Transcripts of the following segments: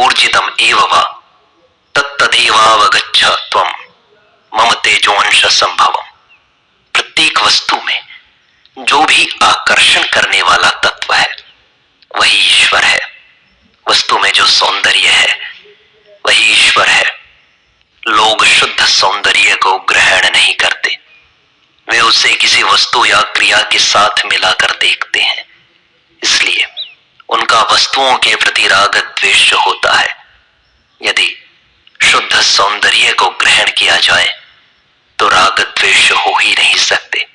ऊर्जितम एव वा तत्तदेवावगच्छ त्वं मम तेजोंश संभवम। प्रत्येक वस्तु में जो भी आकर्षण करने वाला तत्व है वही ईश्वर है। वस्तु में जो सौंदर्य है वही ईश्वर है। लोग शुद्ध सौंदर्य को ग्रहण नहीं करते, वे उसे किसी वस्तु या क्रिया के साथ मिलाकर देखते हैं, इसलिए उनका वस्तुओं के प्रति राग द्वेष होता है। यदि शुद्ध सौंदर्य को ग्रहण किया जाए तो राग द्वेष हो ही नहीं सकते,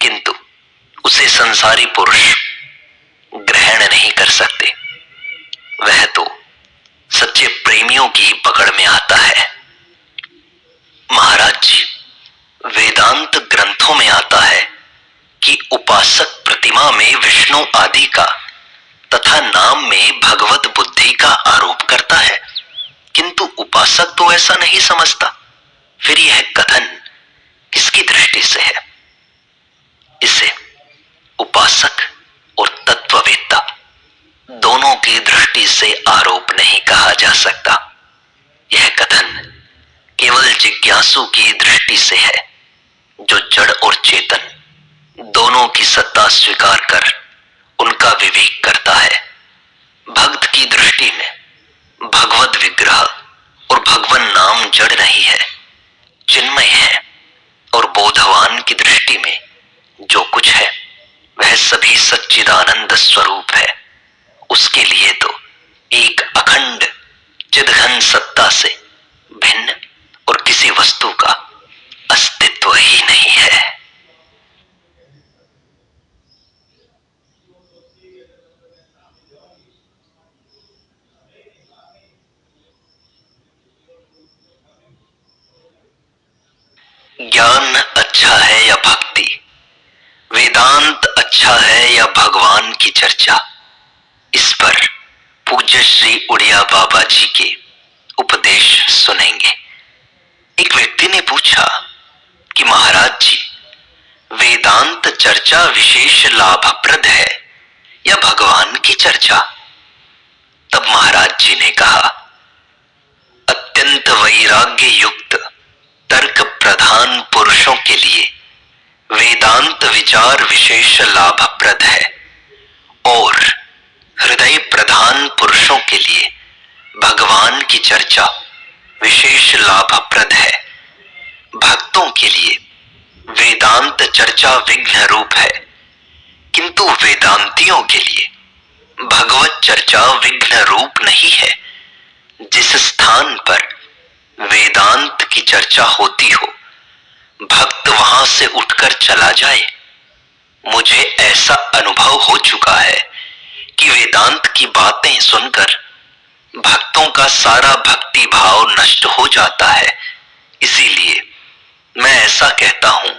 किंतु उसे संसारी पुरुष ग्रहण नहीं कर सकते। वह तो सच्चे प्रेमियों की पकड़ में आता है। महाराज जी, वेदांत ग्रंथों में आता है कि उपासक प्रतिमा में विष्णु आदि का तथा नाम में भगवत बुद्धि का आरोप करता है, किंतु उपासक तो ऐसा नहीं समझता। फिर यह कथन किसकी दृष्टि से है? इसे उपासक और तत्ववेत्ता दोनों की दृष्टि से आरोप नहीं कहा जा सकता। यह कथन केवल जिज्ञासु की दृष्टि से है, जो जड़ और चेतन दोनों की सत्ता स्वीकार कर उनका विवेक करता है। भक्त की दृष्टि में भगवत विग्रह और भगवान नाम जड़ नहीं है, चिन्मय है, और बोधवान की दृष्टि में जो कुछ है वह सभी सच्चिदानंद स्वरूप है। उसके लिए तो एक अखंड चिदघन सत्ता से भिन्न और किसी वस्तु का अस्तित्व ही नहीं है। ज्ञान अच्छा है या भक्ति, वेदांत अच्छा है या भगवान की चर्चा, इस पर पूज्य श्री उड़िया बाबा जी के उपदेश सुनेंगे। एक व्यक्ति ने पूछा कि महाराज जी, वेदांत चर्चा विशेष लाभप्रद है या भगवान की चर्चा? तब महाराज जी ने कहा, अत्यंत वैराग्य युक्त तर्क प्रधान पुरुषों के लिए वेदांत विचार विशेष लाभप्रद है और हृदय प्रधान पुरुषों के लिए भगवान की चर्चा विशेष लाभप्रद है। भक्तों के लिए वेदांत चर्चा विघ्न रूप है, किंतु वेदांतियों के लिए भगवत चर्चा विघ्न रूप नहीं है। जिस स्थान पर वेदांत की चर्चा होती हो, भक्त वहां से उठकर चला जाए। मुझे ऐसा अनुभव हो चुका है कि वेदांत की बातें सुनकर भक्तों का सारा भक्ति भाव नष्ट हो जाता है। इसीलिए मैं ऐसा कहता हूं,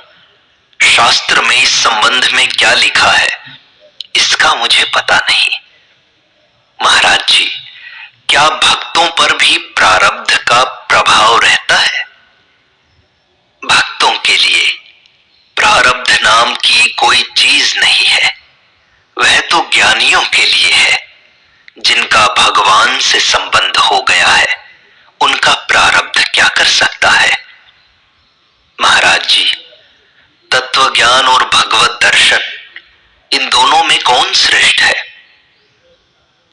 शास्त्र में इस संबंध में क्या लिखा है इसका मुझे पता नहीं। महाराज जी, क्या भक्तों पर भी प्रारब्ध का प्रभाव रहता है? भक्तों के लिए प्रारब्ध नाम की कोई चीज नहीं है, वह तो ज्ञानियों के लिए है। जिनका भगवान से संबंध हो गया है, उनका प्रारब्ध क्या कर सकता है? महाराज जी, तत्व ज्ञान और भगवत दर्शन, इन दोनों में कौन श्रेष्ठ है?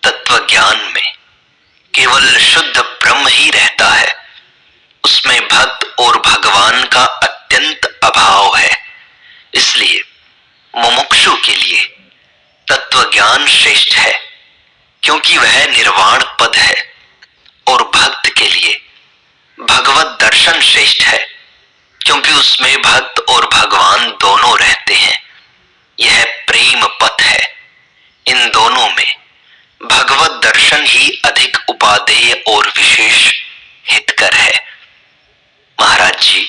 तत्व ज्ञान में केवल शुद्ध ब्रह्म ही रहता है, उसमें भक्त और भगवान का अत्यंत अभाव है। इसलिए मुमुक्षु के लिए तत्व ज्ञान श्रेष्ठ है, क्योंकि वह निर्वाण पद है, और भक्त के लिए भगवत दर्शन श्रेष्ठ है, क्योंकि उसमें भक्त और भगवान दोनों रहते हैं। यह प्रेम पथ है। इन दोनों में भगवत दर्शन ही अधिक उपादेय और विशेष हितकर है। महाराज जी,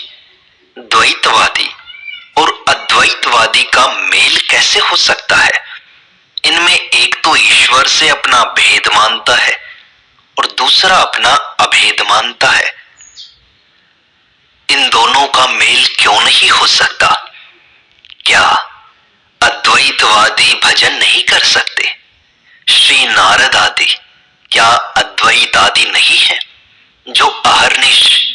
द्वैतवादी और अद्वैतवादी का मेल कैसे हो सकता है? इनमें एक तो ईश्वर से अपना भेद मानता है और दूसरा अपना अभेद मानता है। इन दोनों का मेल क्यों नहीं हो सकता? क्या अद्वैतवादी भजन नहीं कर सकते? श्री नारद आदि क्या अद्वैत आदि नहीं है जो अहर्निश